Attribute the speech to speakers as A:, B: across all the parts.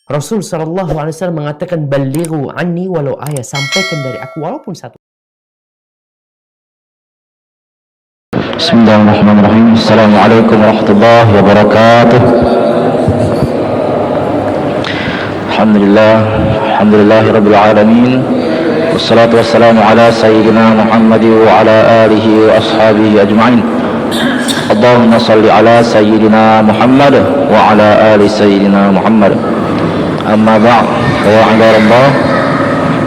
A: Rasul SAW mengatakan, balighu anni walau ayat, sampaikan dari aku walaupun satu.
B: Bismillahirrahmanirrahim. Assalamualaikum warahmatullahi wabarakatuh. Alhamdulillahirabbil alamin. Wassalatu wassalamu ala sayyidina Muhammad wa ala alihi wa ashabihi ajma'in. Allahumma salli ala sayyidina Muhammad wa ala ali sayyidina Muhammad. Amma ba'd, ya ibadallah.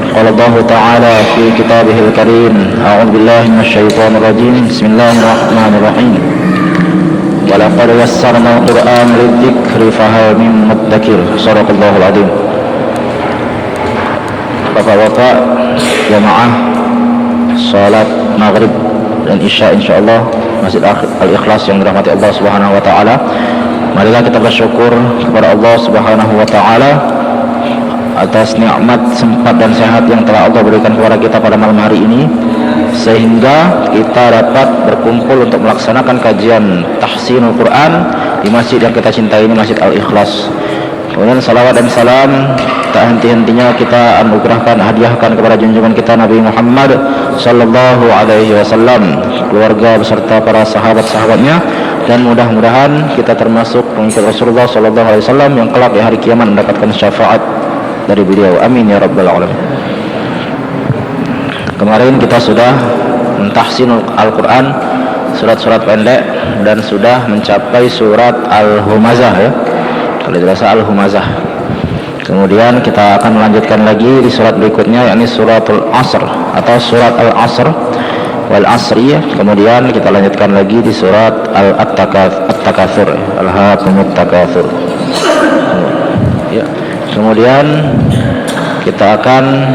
B: Qala Allah Ta'ala fi kitabihil karim, a'udzu billahi minasyaitonir rajim. Bismillahirrahmanirrahim. Wa laqad yassarnal Qur'ana lidzikri fahal min muddakir. Shadaqallahul adzim. Bapak-bapak jamaah salat maghrib dan isya insyaallah Masjid Al-Ikhlas yang dirahmati Allah Subhanahu wa taala. Marilah kita bersyukur kepada Allah Subhanahu wa taala atas nikmat sempat dan sehat yang telah Allah berikan kepada kita pada malam hari ini, sehingga kita dapat berkumpul untuk melaksanakan kajian tahsinul Quran di masjid yang kita cintai ini, Masjid Al-Ikhlas. Kemudian salawat dan salam tak henti-hentinya kita anugerahkan, hadiahkan kepada junjungan kita Nabi Muhammad sallallahu alaihi wasallam, keluarga beserta para sahabat-sahabatnya, dan mudah-mudahan kita termasuk pengikut Rasulullah sallallahu alaihi wasallam yang kelak di hari kiamat mendapatkan syafaat dari beliau. Amin ya rabbal alamin. Kemarin kita sudah mentahsin Al-Quran, surat-surat pendek, dan sudah mencapai surat Al-Humazah ya, kalau dirasa Al-Humazah. Kemudian kita akan melanjutkan lagi di surat berikutnya, yakni suratul Asr atau surat Al-Asr wal Asri. Kemudian kita lanjutkan lagi di surat At-Takatsur, Al-Hakumut Takatsur ya. Kemudian kita akan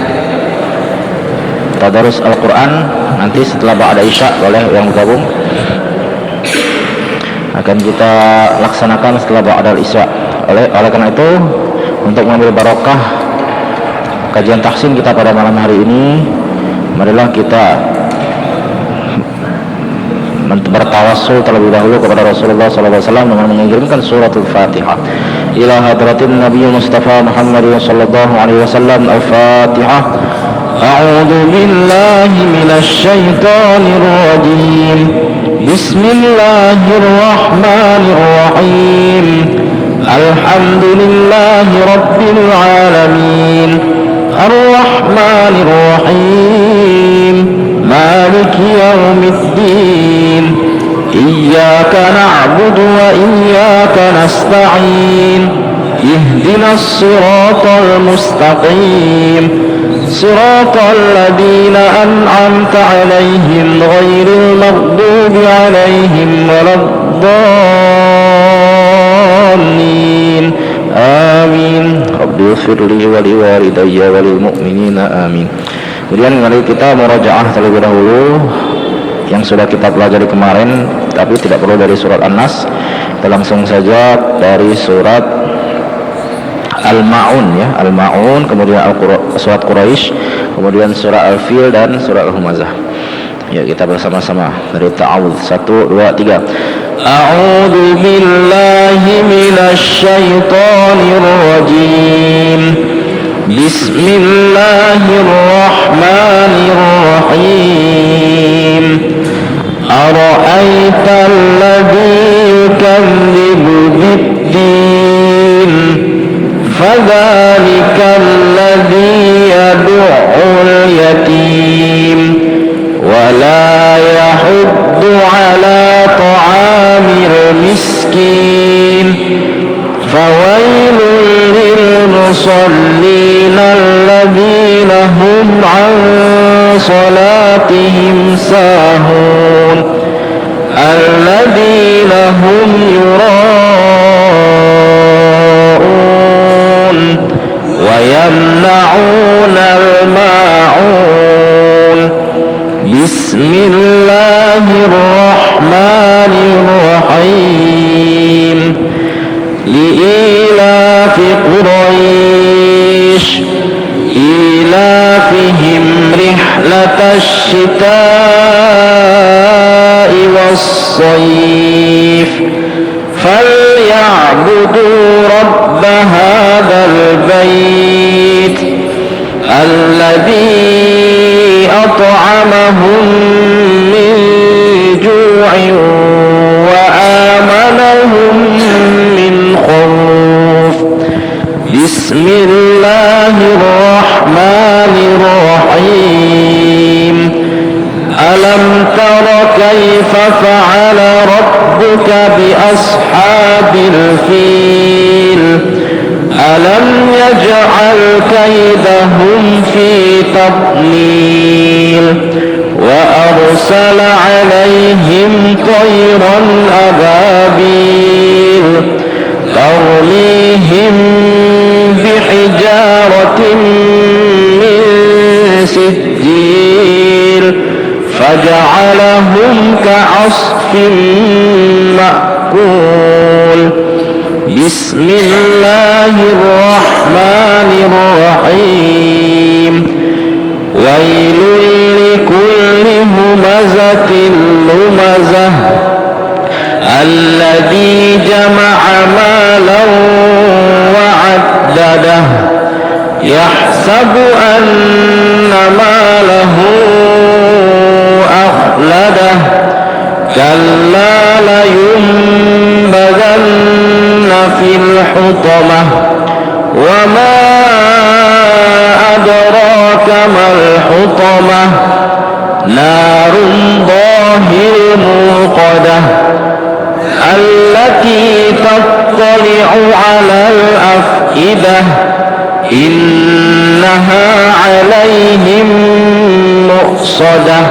B: tadarus Al-Quran nanti setelah ba'da isya, boleh yang bergabung, akan kita laksanakan setelah ba'da isya. Oleh karena itu, untuk mengambil barokah kajian tahsin kita pada malam hari ini, marilah kita bertawassul terlebih dahulu kepada Rasulullah SAW dengan mengirimkan suratul Fatihah ila hadratin Nabi Mustafa Muhammad sallallahu alaihi wasallam. Al-Fatihah. A'udzu billahi minasy syaithanir rajim. Bismillahirrahmanirrahim. Alhamdulillahi rabbil alamin. Ar-Rahmanir Rahim. Maliki yaumiddin. Iyyaka na'budu wa iyyaka nasta'in. Ihdinas siratal mustaqim. Siratal ladzina an'amta 'alaihim ghairil maghdubi 'alaihim waladdallin. Amin. Rabbighfirli wa liwalidayya wa lil mu'minina amin. Kemudian mari kita murajaah terlebih dahulu yang sudah kita pelajari kemarin, tapi tidak perlu dari surat An-Nas, kita langsung saja dari surat Al-Ma'un ya, Al-Ma'un, kemudian surat Quraisy, kemudian surah Al-Fil dan surah Al-Humazah. Ya, kita bersama-sama dari ta'awudz. 1 2 3. A'udzu billahi minasy syaithanir rajim. Bismillahirrahmanirrahim. Ara'aital ladzi yukadzibu bid-din, fadzalikal ladzi yad'ul yatim wa la yahuddu 'ala ta'amil miskin. Fawailul lil musallin alladzina hum 'an salatihim sahun alladzina hum yura'un wa yamna'una al-ma'un. Bismillahirrahmanirrahim. Li'ilafi Quraisy ilafihim rihlatash shita'i was-sayf falyabudu rabb hadzal الذي أطعمهم من جوع وآمنهم من خوف بسم الله الرحمن الرحيم ألم تر كيف فعل ربك بأصحاب الفيل ألم يجعل كيدهم في تضليل وأرسل عليهم طيرا أبابيل ترميهم بحجارة من سجيل فجعلهم كعصف مأكول بسم الله الرحمن الرحيم ويل لكل همزة لمزة الذي جمع مالا وعدده يحسب أن ماله أخلده كلا لينبذن في الحطمة وما أدراك ما الحطمة نار الله الموقدة التي تطلع على الأفئدة إنها عليهم مؤصدة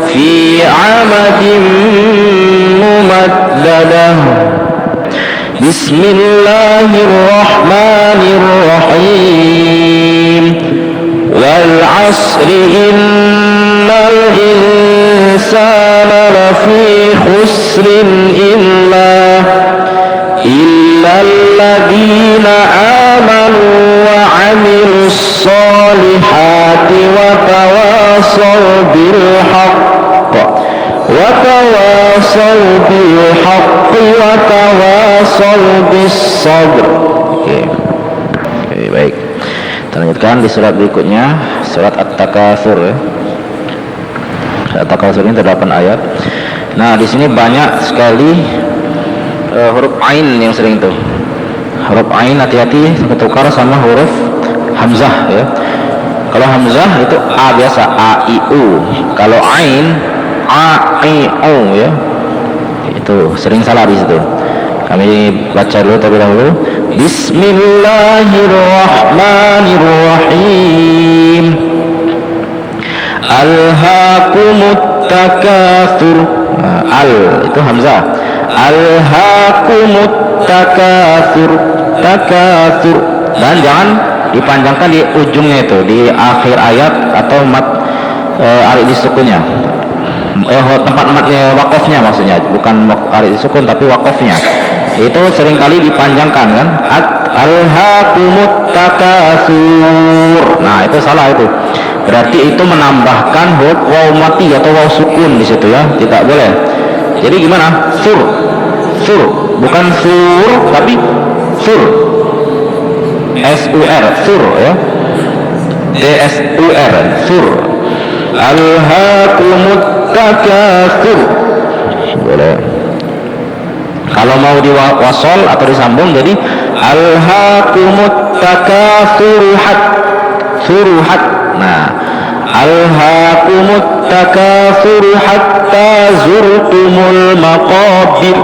B: في عمد ممددة بسم الله الرحمن الرحيم والعصر إن الإنسان لفي خسر إلا الذين آمنوا وعملوا الصالحات وتواصوا بالحق وتواصوا بالصبر. Oke, baik. Kita lanjutkan di surat berikutnya, surat At-Takatsur ya. Surat At-Takatsur ini terdapat 8 ayat. Nah, di sini banyak sekali huruf ain yang sering tuh. Huruf ain hati-hati ketukar sama huruf hamzah ya. Kalau hamzah itu a biasa, a i u. Kalau ain a i u ya. Itu sering salah di situ. Kami baca dulu terlebih dahulu. Bismillahirrahmanirrahim. Alhaakumut takatsur. Al itu hamzah. Alhaakumut takatsur. Dan jangan dipanjangkan di ujungnya itu, di akhir ayat atau mat arik disukunnya. Tempat matnya wakofnya maksudnya, bukan arik disukun tapi wakofnya. Itu seringkali dipanjangkan kan. Alhaakumut takatsur. Nah, itu salah itu. Berarti itu menambahkan huruf waw mati atau waw sukun di situ ya. Tidak boleh. Jadi gimana? Sur, bukan sur tapi sur, S-U-R, sur ya, D-S-U-R, sur. Alhaakumut takatsur. Boleh. Kalau mau diwasol atau disambung jadi alhaakumut takatsuruhat, suruhat. Nah, alhaakumut takatsur hatta zurtumul maqabir.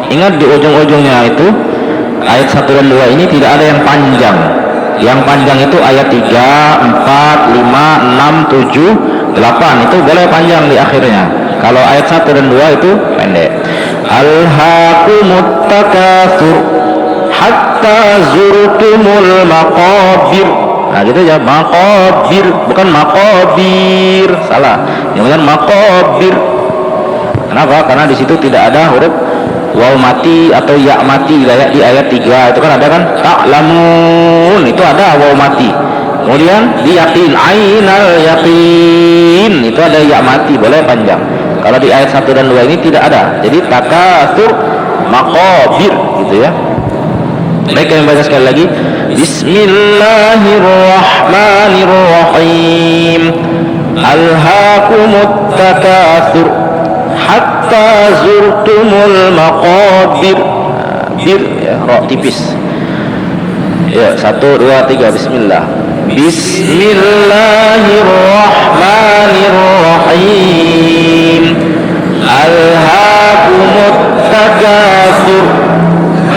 B: Ingat di ujung-ujungnya itu ayat 1 dan 2 ini tidak ada yang panjang. Yang panjang itu ayat 3, 4, 5, 6, 7, 8 itu boleh panjang di akhirnya. Kalau ayat 1 dan 2 itu pendek. Alhaakumut takatsur hatta zurtumul maqabir. Nah gitu ya, maqabir bukan maqabir, salah. Yang benar maqabir. Kenapa? Karena di situ tidak ada huruf waw mati atau ya mati di ayat 3 itu kan ada kan ta'lamun, itu ada waw mati. Kemudian di yakin, ainal yakin, itu ada ya mati, boleh panjang. Kalau di ayat 1 dan 2 ini tidak ada. Jadi takatsur maqabir gitu ya. Baik, kami baca sekali lagi. Bismillahirrahmanirrahim. Alhaakumut takatsur hatta zurtumul maqabir. Bir ya, ra tipis. Ya, 1 2 3 bismillah. Bismillahirrahmanirrahim. Alhaakumut takatsur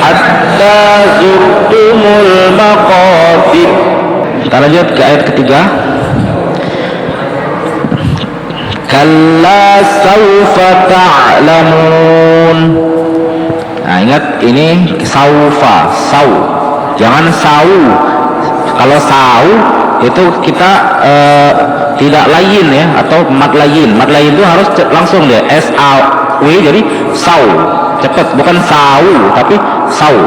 B: hatta zurtumul maqabir. Kita lanjut ke ayat ketiga. Kalla sawfa ta'lamun. Nah, ingat ini saufa, jangan sau. Kalau sau itu kita tidak lain ya, atau mat lain itu harus langsung deh, s a w, jadi sau, cepat, bukan sau tapi sau.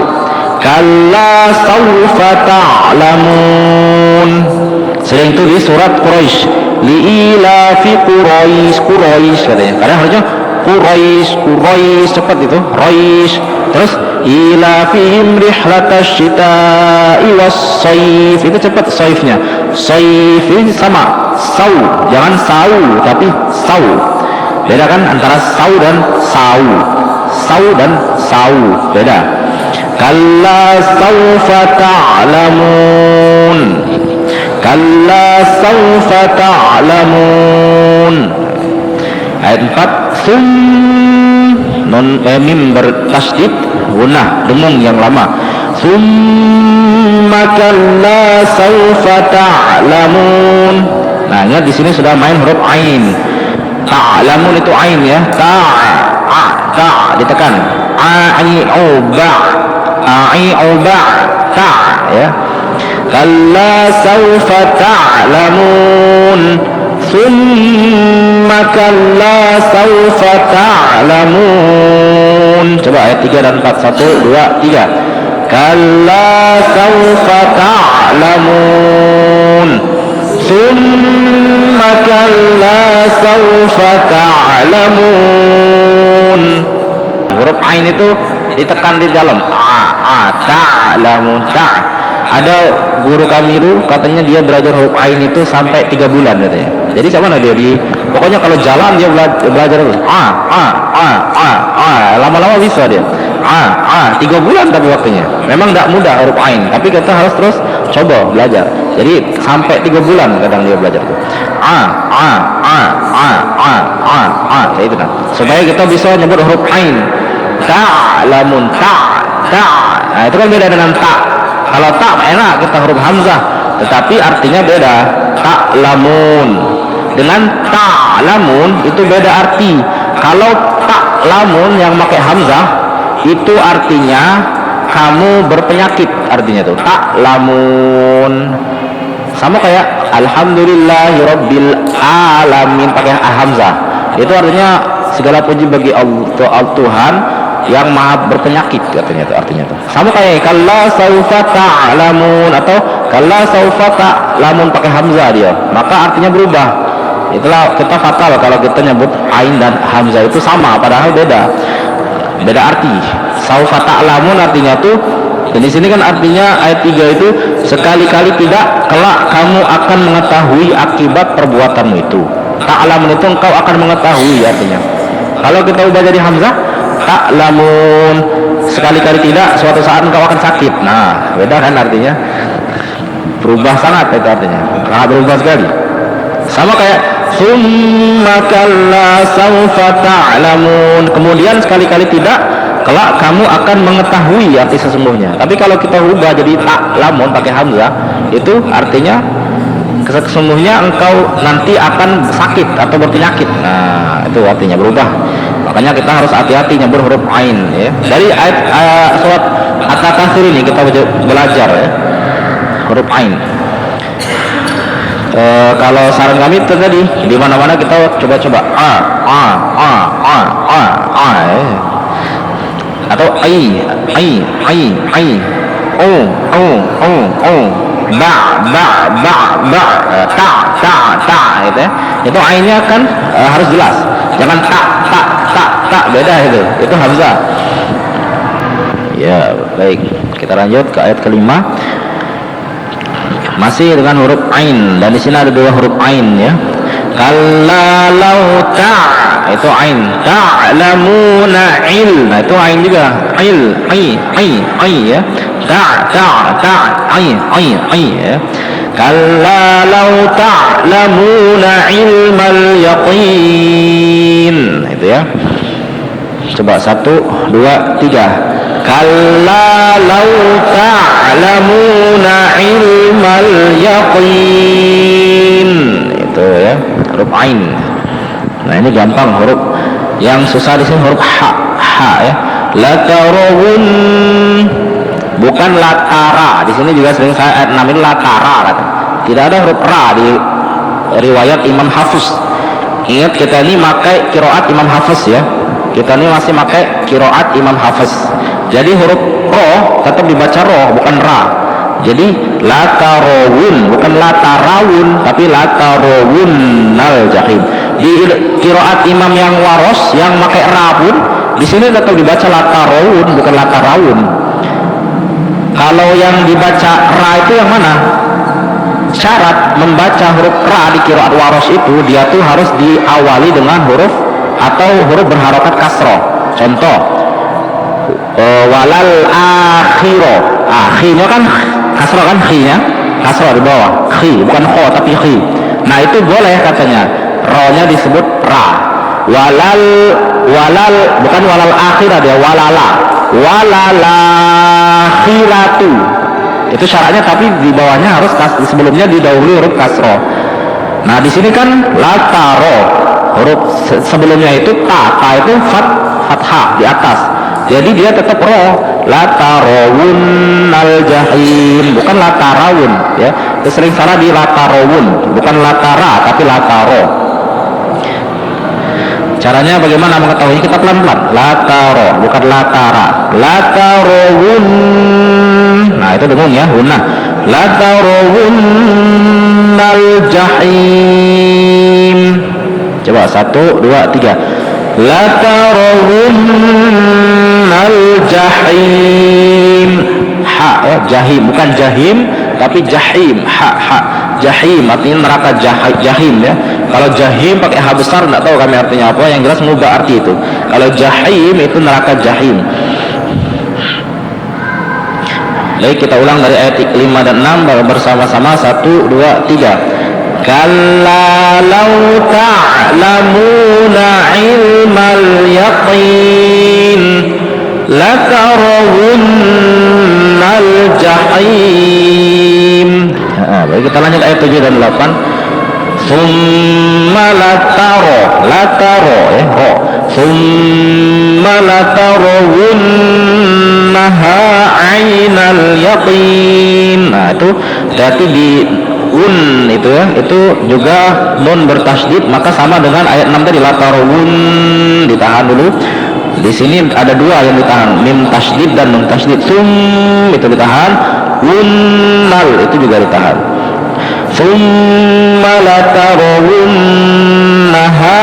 B: Kalla saufa ta'lamun. Sering itu di surat Quraisy, li'ilafi Quraisy katanya. Karena harusnya Quraisy cepat itu, Quraisy. Terus ilafihim rihlatash shita'i was-shaif, itu cepat saifnya. Saif ini sama sau, jangan sau tapi sau. Beda kan antara sau dan sau. Sau dan sau beda. Kalla saufa ta'lamun. Kalla saufa ta'lamun. Ayat 4, non mim bertasdid, gunnah dengung yang lama. Summa kalla saufa ta'lamun. Nah, ingat di sini sudah main huruf ain. Ta'lamun itu ain ya. Ta ditekan. Ai uba ta ya. Kalla saufa ta'lamun. Summa kalla saufa ta'lamun. Coba ayat 3 dan 4. 1 2 3. Kalla saufa ta'lamun. Summa kalla saufa ta'lamun. Huruf ain itu ditekan di dalam. Ta'lamun. Ada guru kami itu katanya dia belajar huruf ain itu sampai 3 bulan katanya. Jadi sama dia pokoknya kalau jalan dia belajar terus. Lama-lama bisa dia. 3 bulan tapi waktunya. Memang tidak mudah huruf ain, tapi kita harus terus coba belajar. Jadi sampai 3 bulan kadang dia belajar itu. Kayak itu kan. Supaya kita bisa nyebut huruf ain. Ta'lamun, Nah, itu kan beda dengan ta. Kalau ta enak kita huruf hamzah, tetapi artinya beda. Ta'lamun dengan ta'lamun itu beda arti. Kalau ta'lamun yang pakai hamzah itu artinya kamu berpenyakit, artinya tuh ta'lamun. Sama kayak alhamdulillahirabbil alamin pakai hamzah. Itu artinya segala puji bagi Allah Tuhan yang maha berpenyakit, katanya itu artinya tuh. Sama kayak kalla saufa ta'lamun atau kalla saufa ta'lamun pakai hamzah dia, maka artinya berubah. Itulah kita fatal kalau kita nyebut ain dan hamzah itu sama padahal beda arti. Saufa ta'lamun artinya tuh, dan di sini kan artinya ayat 3 itu sekali-kali tidak, kelak kamu akan mengetahui akibat perbuatanmu itu. Ta'lamun itu engkau akan mengetahui artinya. Kalau kita ubah jadi hamzah, ta'lamun sekali-kali tidak, suatu saat engkau akan sakit. Nah, beda kan artinya, berubah sangat itu artinya, sangat berubah sekali. Sama kayak summa kalla saufa ta'lamun, kemudian sekali-kali tidak, kelak kamu akan mengetahui arti sesungguhnya. Tapi kalau kita ubah jadi ta'lamun pakai hamzah, itu artinya sesungguhnya engkau nanti akan sakit atau berpenyakit. Nah, itu artinya berubah. Makanya kita harus hati-hati nyebut huruf ain ya. Dari ayat surat At-Takatsur ini kita belajar ya huruf ain. Kalau saran kami itu tadi di mana-mana kita coba-coba atau ai ta gitu ya. Itu ainnya kan harus jelas, jangan tak beda itu hamzah ya. Baik, kita lanjut ke ayat kelima. Masih dengan huruf ain, dan di sini ada dua huruf ain ya. Kalla law itu ain, ta'lamuna il, nah itu ain juga, il, ai ya, ai ya. Kalla law ta'lamuna ilmal yaqin, itu ya. Coba 1, 2, 3. Kalla law ta'lamuna ilmal yaqin, itu ya, huruf ain. Nah ini gampang, huruf yang susah di sini huruf ha ya. Latarawun, bukan latara. Di sini juga sering saya ayat 6 ini latara kata. Tidak ada huruf ra di riwayat Imam Hafiz. Ingat kita ini pakai qiraat Imam Hafiz ya. Kita ini masih pakai qiraat Imam Hafiz. Jadi huruf ro tetap dibaca ro, bukan ra. Jadi latarawun, bukan latarawun, tapi latarawun nal jahim. Di qiraat imam yang waros yang pakai ra pun di sini tetap dibaca latarawun, bukan latarawun. Kalau yang dibaca ra itu yang mana? Syarat membaca huruf ra di qiraat waros itu dia tuh harus diawali dengan huruf atau huruf berharokat kasroh. Contoh walal akhiro, akhirnya kan kasroh kan, khi-nya kasroh di bawah, khi bukan kho tapi khi. Nah itu boleh katanya, ro-nya disebut ra. Walal bukan walal akhirah dia, walalakhiratu, itu syaratnya, tapi di bawahnya harus sebelumnya didahului huruf kasroh. Nah di sini kan lataro, huruf sebelumnya itu ta itu fathah di atas, jadi dia tetap ro. Latarawun al jahim, bukan latarawun ya. Itu sering salah di latarawun, bukan latara tapi lataro. Caranya bagaimana mengetahuinya? Kita pelan-pelan. Lataro, bukan latara. Latarawun. Nah itu dengung ya, hunna. Latarawun al jahim. Coba 1, 2, 3. Latarawun al jahim. Ha ya, jahim, bukan jahim tapi jahim. Ha jahim artinya neraka jahim ya. Kalau jahim pakai ha besar enggak tahu kami artinya apa, yang jelas mengubah arti itu. Kalau jahim itu neraka jahim. Baik, kita ulang dari ayat 5 dan 6 bersama-sama. 1, 2, 3. Kalla law ta'lamuna ilmal yaqin latarawunnal jahim. Baik, kita lanjut ayat 7 dan 8. Summa lataro ya, ro. Summa latarawunnaha ainal yaqin. Nah itu berarti di un itu ya, itu juga nun bertasydid, maka sama dengan ayat 6 tadi, latarawun ditahan dulu. Di sini ada dua yang ditahan, mim tasydid dan nun tasydid. Sum itu ditahan, unnal itu juga ditahan. Summa latarawunnaha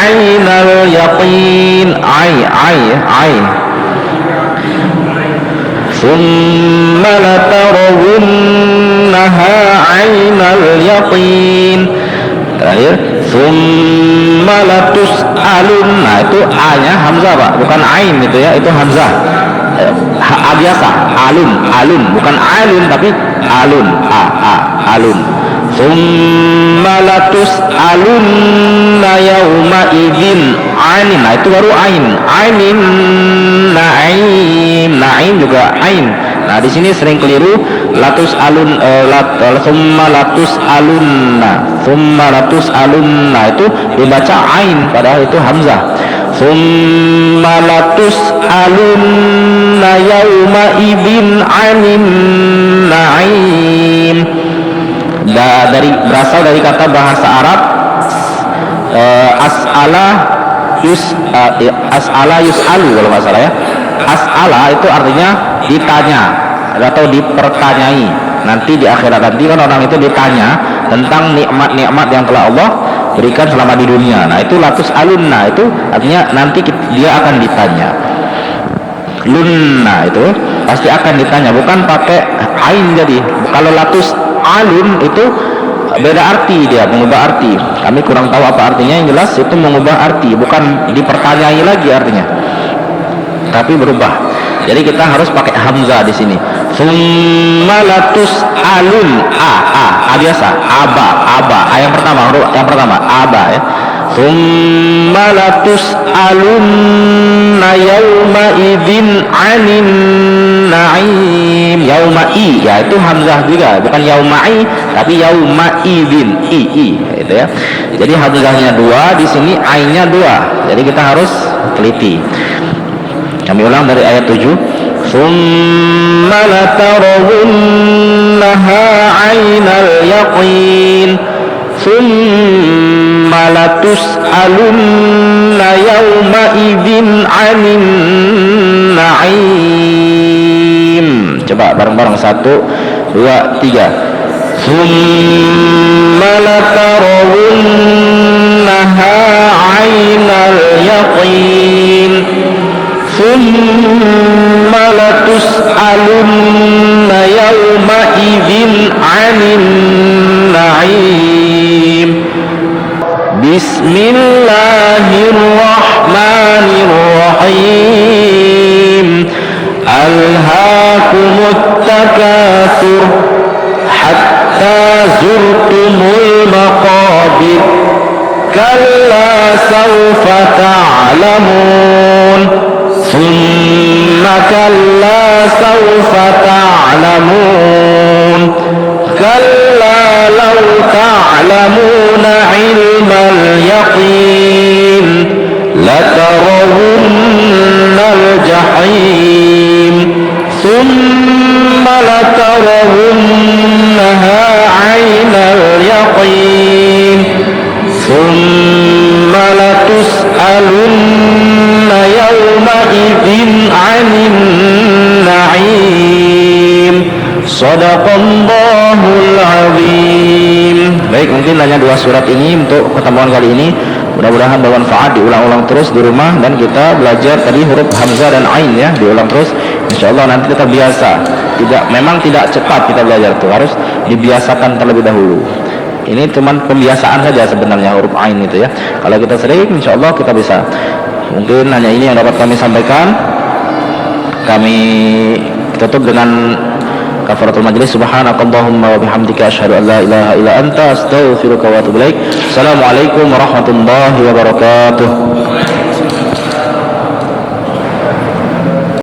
B: ainal yaqin, ai. Summa latarawunnaha ainal yaqin. Terakhir, summa latus'alun. Nah itu a-nya hamzah Pak, bukan ain itu ya, itu hamzah. A biasa, alun, bukan alun tapi alun, alun. Summa latus'alunna yawma idzin ainin. Nah itu baru ain, ainin, naim juga ain. Nah di sini sering keliru, summa latus'alunna itu dibaca ain padahal itu hamzah. Summa latus'alunna yawma idzin anin naim. Berasal dari kata bahasa Arab as'ala yus'alu kalau nggak salah ya. As'ala itu artinya ditanya atau dipertanyai. Nanti di akhirat nanti kan orang itu ditanya tentang nikmat-nikmat yang telah Allah berikan selama di dunia. Nah itu latus alunna, itu artinya nanti dia akan ditanya. lunna itu pasti akan ditanya, bukan pakai ain. Jadi kalau latus alun itu beda arti, dia mengubah arti. Kami kurang tahu apa artinya, yang jelas itu mengubah arti, bukan dipertanyai lagi artinya, tapi berubah. Jadi kita harus pakai hamzah di sini. Summa latus alun a biasa, aba yang pertama, huruf yang pertama aba ya. Summa latus alunna yawma idzin 'anin na'im. Yauma i ya itu hamzah juga, bukan yaumai tapi yauma idzin i itu ya. Jadi hamzahnya dua di sini, ainnya dua. Jadi kita harus teliti. Kami ulang dari ayat 7. Summa latarawunnaha 'ainal yaqin summa latus'alunna yawma idzin 'anin na'im. Coba bareng-bareng, 1, 2, 3. Summa latarawunnaha 'ainal yaqin summa latus'alunna yawma idzin 'anin na'im. Bismillahirrahmanirrahim. Alhaakumut takatsur hatta zurtumul maqabir kalla sawfa ta'lamun thumma kalla sawfa ta'lamun kalla law ta'lamuna 'ilmal yaqin latarawunnal jahim thumma latarawunnaha 'ainal yaqin thumma latus'alunna yawma idzin 'anin na'im. Shadaqallahul azim. Baik, mungkin hanya 2 surat ini untuk pertemuan kali ini. Mudah-mudahan bermanfaat, diulang-ulang terus di rumah, dan kita belajar tadi huruf hamzah dan ain ya, diulang terus. Insyaallah nanti kita biasa. Memang tidak cepat kita belajar tuh, harus dibiasakan terlebih dahulu. Ini cuman pembiasaan saja sebenarnya huruf ain itu ya. Kalau kita sering, insyaallah kita bisa. Mungkin hanya ini yang dapat kami sampaikan. Kami tutup dengan kafaratul majlis. Subhanakallahumma wa bihamdika asyhadu an la ilaha illa anta astaghfiruka wa atubu ilaik. Assalamualaikum warahmatullahi wabarakatuh.